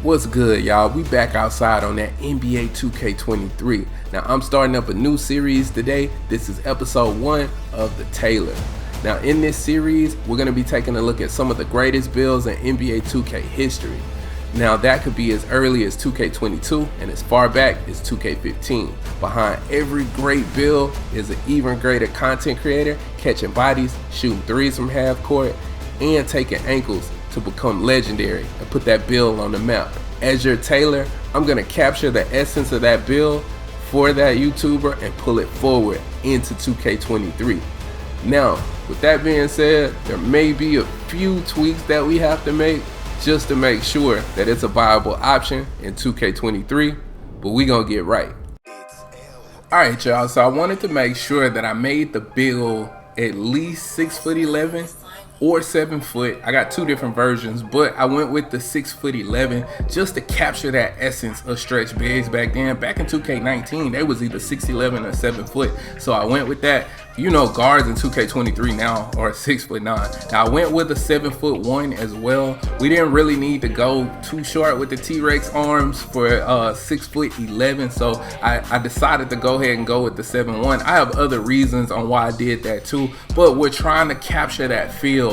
What's good, y'all? We back outside on that NBA 2K23. Now, I'm starting up a new series today. This is episode 1 of the Tailor. Now, in this series, we're going to be taking a look at some of the greatest builds in NBA 2K history. Now, that could be as early as 2K22 and as far back as 2K15. Behind every great build is an even greater content creator catching bodies, shooting threes from half court, and taking ankles to become legendary and put that build on the map. As your Tailor, I'm going to capture the essence of that build for that YouTuber and pull it forward into 2K23. Now, with that being said, there may be a few tweaks that we have to make just to make sure that it's a viable option in 2K23, but we gonna get right. Alright, y'all, so I wanted to make sure that I made the build at least 6'11" or 7 foot. I got two different versions, but I went with the 6'11" just to capture that essence of stretch bigs back then. Back in 2K19, they was either 6'11" or 7 foot. So I went with that. You know, guards in 2K23 now are 6'9". Now I went with a 7'1" as well. We didn't really need to go too short with the T-Rex arms for 6'11", so I decided to go ahead and go with the 7'1". I have other reasons on why I did that too, but we're trying to capture that feel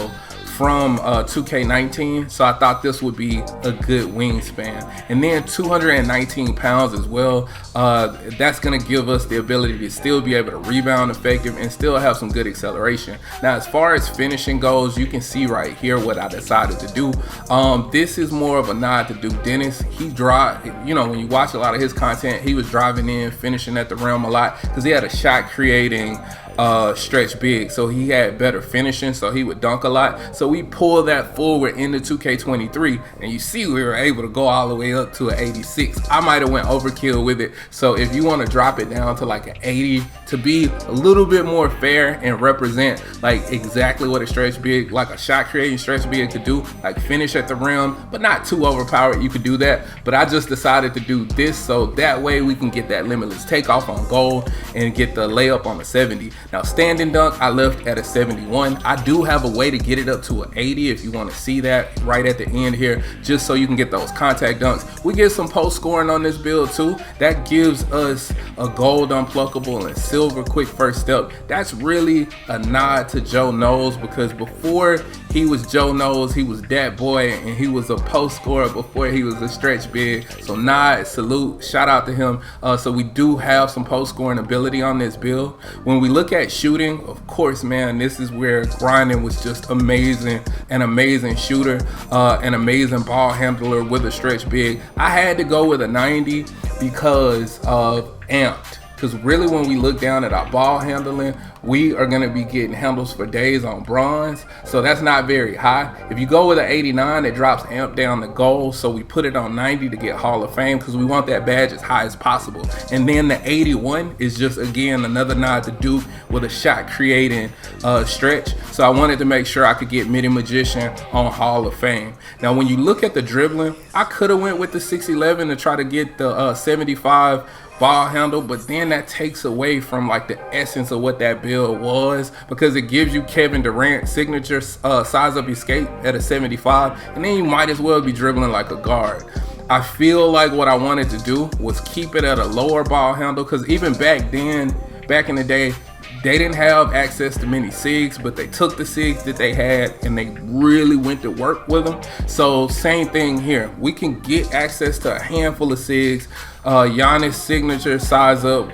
from 2K19, so I thought this would be a good wingspan. And then 219 pounds as well. That's gonna give us the ability to still be able to rebound effective and still have some good acceleration. Now, as far as finishing goes, you can see right here what I decided to do. This is more of a nod to Duke Dennis. He drive, you know, when you watch a lot of his content, he was driving in, finishing at the rim a lot because he had a shot creating stretch big, so he had better finishing, so he would dunk a lot. So we pulled that forward into 2K23, and you see we were able to go all the way up to an 86. I might have went overkill with it, so if you want to drop it down to like an 80 to be a little bit more fair and represent like exactly what a stretch big, like a shot creating stretch big could do, like finish at the rim but not too overpowered, you could do that. But I just decided to do this so that way we can get that limitless takeoff on goal and get the layup on the 70. Now, standing dunk, I left at a 71. I do have a way to get it up to an 80 if you want to see that right at the end here, just so you can get those contact dunks. We get some post scoring on this build too. That gives us a gold unpluckable and silver quick first step. That's really a nod to Joe Knowles, because before he was Joe Knowles, he was that boy, and he was a post scorer before he was a stretch big. So nod, salute, shout out to him. So we do have some post scoring ability on this build. When we look at shooting, of course, man, this is where grinding was just amazing. An amazing shooter, an amazing ball handler with a stretch big. I had to go with a 90 because of amped. Because really, when we look down at our ball handling, we are going to be getting handles for days on bronze. So that's not very high. If you go with an 89, it drops amp down the goal. So we put it on 90 to get Hall of Fame because we want that badge as high as possible. And then the 81 is just, again, another nod to Duke with a shot creating stretch. So I wanted to make sure I could get Midi Magician on Hall of Fame. Now, when you look at the dribbling, I could have went with the 6'11" to try to get the 75 ball handle, but then that takes away from like the essence of what that build was, because it gives you Kevin Durant signature size up escape at a 75, and then you might as well be dribbling like a guard. I feel like what I wanted to do was keep it at a lower ball handle, because even back then, back in the day, they didn't have access to many SIGs, but they took the SIGs that they had and they really went to work with them. So same thing here. We can get access to a handful of SIGs. Giannis signature size up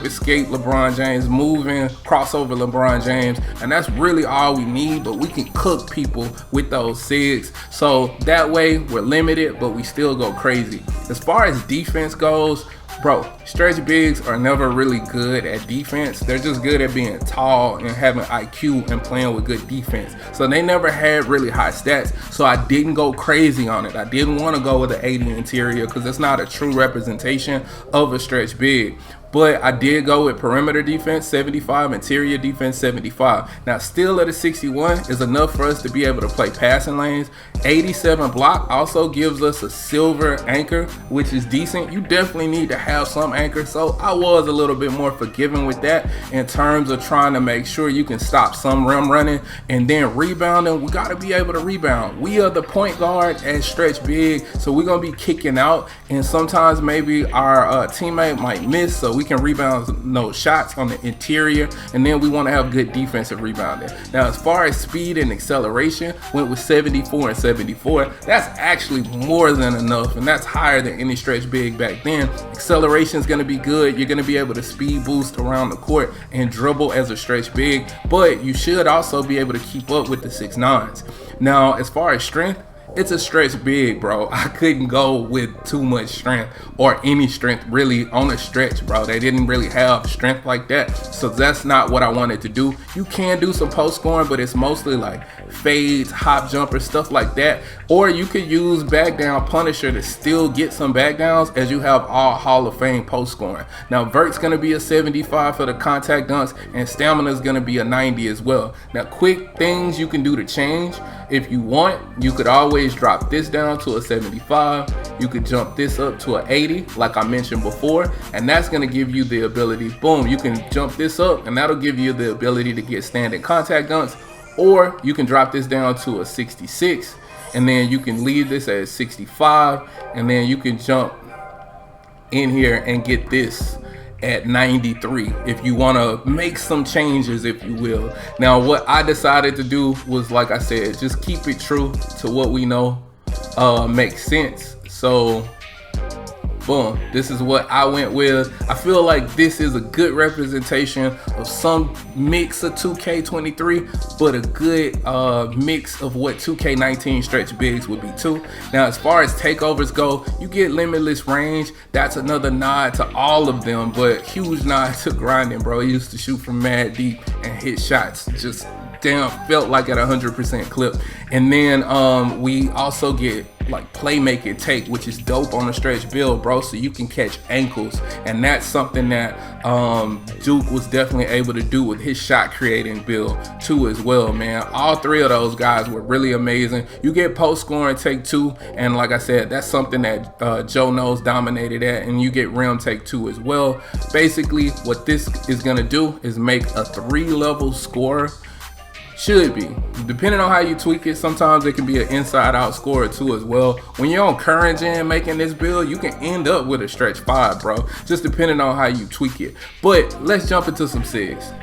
escape LeBron James, moving crossover LeBron James, and that's really all we need. But we can cook people with those SIGs, so that way we're limited, but we still go crazy. As far as defense goes, bro, stretch bigs are never really good at defense. They're just good at being tall and having IQ and playing with good defense. So they never had really high stats. So I didn't go crazy on it. I didn't want to go with an 80 interior because it's not a true representation of a stretch big. but I did go with perimeter defense 75, interior defense 75. Now still at a 61 is enough for us to be able to play passing lanes. 87 block also gives us a silver anchor, which is decent. You definitely need to have some anchor, so I was a little bit more forgiving with that in terms of trying to make sure you can stop some rim running. And then rebounding, we got to be able to rebound. We are the point guard at stretch big, so we're going to be kicking out, and sometimes maybe our teammate might miss, so we can rebound those shots on the interior, and then we want to have good defensive rebounding. Now as far as speed and acceleration, went with 74 and 74. That's actually more than enough, and that's higher than any stretch big back then. Acceleration is going to be good. You're going to be able to speed boost around the court and dribble as a stretch big, but you should also be able to keep up with the 6'9s. Now as far as strength, it's a stretch big, bro. I couldn't go with too much strength or any strength really on a stretch, bro. They didn't really have strength like that, so that's not what I wanted to do. You can do some post scoring, but it's mostly like fades, hop jumpers, stuff like that. Or you could use back down punisher to still get some back downs, as you have all Hall of Fame post scoring. Now vert's gonna be a 75 for the contact dunks, and stamina is gonna be a 90 as well. Now quick things you can do to change. If you want, you could always drop this down to a 75. You could jump this up to an 80, like I mentioned before, and that's gonna give you the ability, boom, you can jump this up, and that'll give you the ability to get standing contact dunks. Or you can drop this down to a 66, and then you can leave this at 65, and then you can jump in here and get this at 93 if you want to make some changes, if you will. Now what I decided to do was, like I said, just keep it true to what we know makes sense. So boom, this is what I went with. I feel like this is a good representation of some mix of 2K23, but a good mix of what 2K19 stretch bigs would be too. Now as far as takeovers go, you get limitless range. That's another nod to all of them, but huge nod to grinding, bro. He used to shoot from mad deep and hit shots just damn felt like at 100% clip. And then we also get like playmaking take, which is dope on a stretch build, bro, so you can catch ankles, and that's something that Duke was definitely able to do with his shot creating build too as well, man. All three of those guys were really amazing. You get post scoring take 2, and like I said, that's something that Joe Knows dominated at, and you get rim take 2 as well. Basically what this is gonna do is make a 3-level scorer. Should be, depending on how you tweak it. Sometimes it can be an inside out scorer too as well. When you're on current gen making this build, you can end up with a stretch 5, bro, just depending on how you tweak it. But let's jump into some SIGs.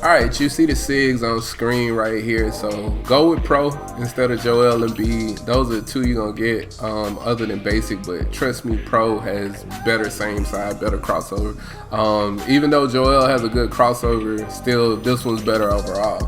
Alright, you see the SIGs on screen right here, so go with Pro instead of Joel Embiid. Those are the two you're gonna get other than basic, but trust me, Pro has better same side, better crossover. Even though Joel has a good crossover, still this one's better overall.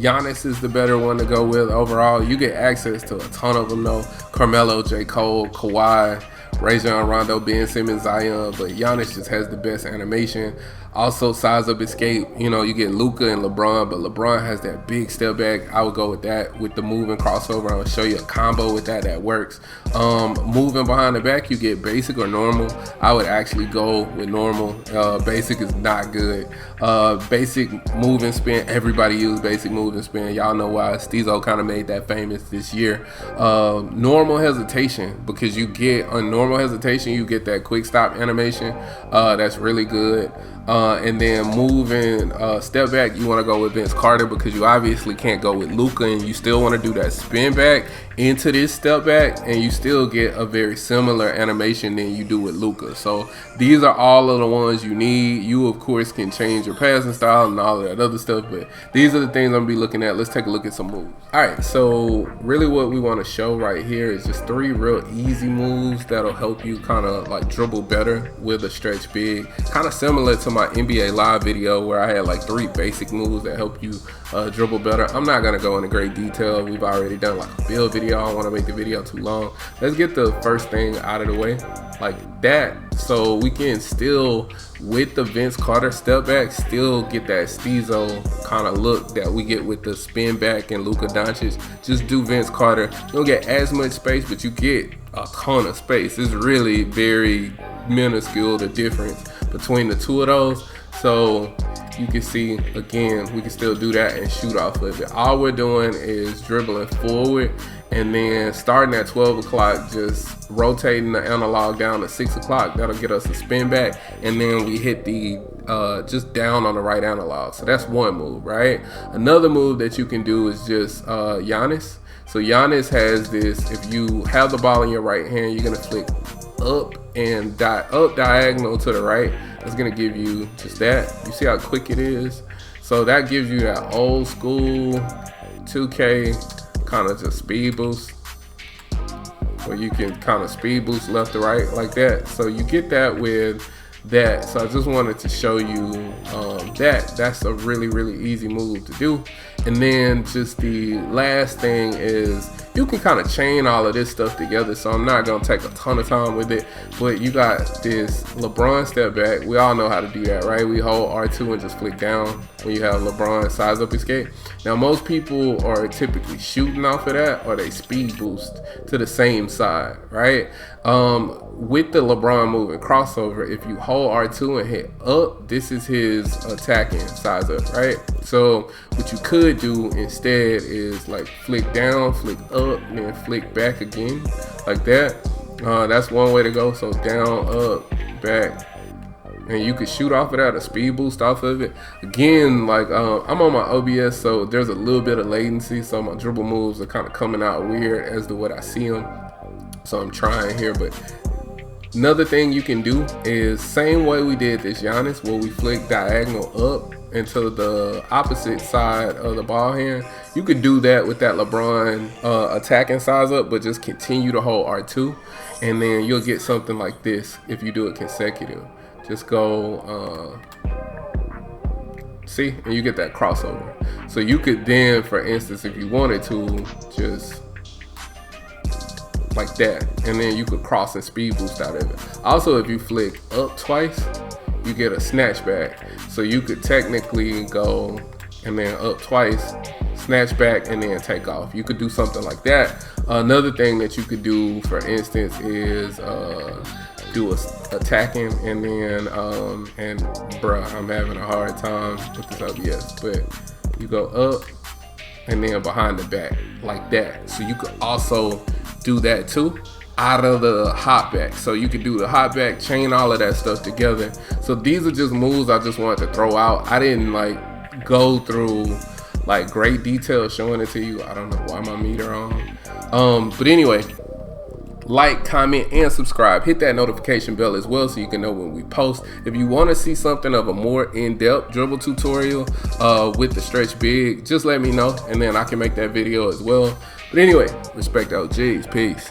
Giannis is the better one to go with overall. You get access to a ton of them though. Carmelo, J. Cole, Kawhi, Rajon Rondo, Ben Simmons, Zion, but Giannis just has the best animation. Also size up escape, you know, you get Luka and LeBron, but LeBron has that big step back. I would go with that with the moving crossover. I'll show you a combo with that works. Moving behind the back, you get basic or normal. I would actually go with normal. Basic is not good. Basic move and spin, everybody use basic move and spin. Y'all know why. Steezo kind of made that famous this year. Normal hesitation, because you get on normal hesitation, you get that quick stop animation. That's really good. And then moving step back, you want to go with Vince Carter, because you obviously can't go with Luka, and you still want to do that spin back into this step back, and you still get a very similar animation than you do with Luka. So these are all of the ones you need. You of course can change your passing style and all of that other stuff, but these are the things I'm gonna be looking at. Let's take a look at some moves. Alright, so really what we want to show right here is just 3 real easy moves that'll help you kind of like dribble better with a stretch big, kind of similar to my NBA Live video where I had like 3 basic moves that help you dribble better. I'm not gonna go into great detail. We've already done like a build video. I don't want to make the video too long. Let's get the first thing out of the way, like that, so we can still, with the Vince Carter step back, still get that Steezo kind of look that we get with the spin back and Luka Doncic. Just do Vince Carter. You don't get as much space, but you get a ton of space. It's really very minuscule, the difference between the two of those. So you can see, again, we can still do that and shoot off of it. All we're doing is dribbling forward and then starting at 12 o'clock, just rotating the analog down to 6 o'clock. That'll get us a spin back, and then we hit the just down on the right analog. So that's one move, right? Another move that you can do is just Giannis. So Giannis has this, if you have the ball in your right hand, you're gonna flick up and up diagonal to the right. That's gonna give you just that. You see how quick it is? So that gives you that old school 2K kind of just speed boost, where you can kind of speed boost left to right like that. So you get that with that. So I just wanted to show you that's a really easy move to do. And then just the last thing is you can kind of chain all of this stuff together, so I'm not gonna take a ton of time with it, but you got this LeBron step back. We all know how to do that, right? We hold R2 and just flick down when you have LeBron size up escape. Now most people are typically shooting off of that, or they speed boost to the same side, right? With the LeBron move and crossover, if you hold R2 and hit up, this is his attacking size up, right? So what you could do instead is like flick down, flick up, and then flick back again, like that. That's one way to go. So down, up, back, and you could shoot off of that, a speed boost off of it. Again, like I'm on my OBS, so there's a little bit of latency, so my dribble moves are kind of coming out weird as to what I see them. So I'm trying here, but another thing you can do is same way we did this Giannis, where we flick diagonal up into the opposite side of the ball hand. You could do that with that LeBron attacking size up, but just continue to hold R2, and then you'll get something like this if you do it consecutive. Just go see, and you get that crossover. So you could then, for instance, if you wanted to, just like that, and then you could cross and speed boost out of it. Also, if you flick up twice, you get a snatch back. So you could technically go and then up twice, snatch back, and then take off. You could do something like that. Another thing that you could do, for instance, is do a attacking, and then and bruh, I'm having a hard time with this OBS, but you go up and then behind the back like that. So you could also do that too out of the hop back. So you could do the hop back, chain all of that stuff together. So these are just moves I just wanted to throw out. I didn't like go through like great detail showing it to you. I don't know why my meter on. But anyway, like, comment, and subscribe. Hit that notification bell as well so you can know when we post. If you want to see something of a more in-depth dribble tutorial with the stretch big, just let me know, and then I can make that video as well. But anyway, respect OGs. Peace.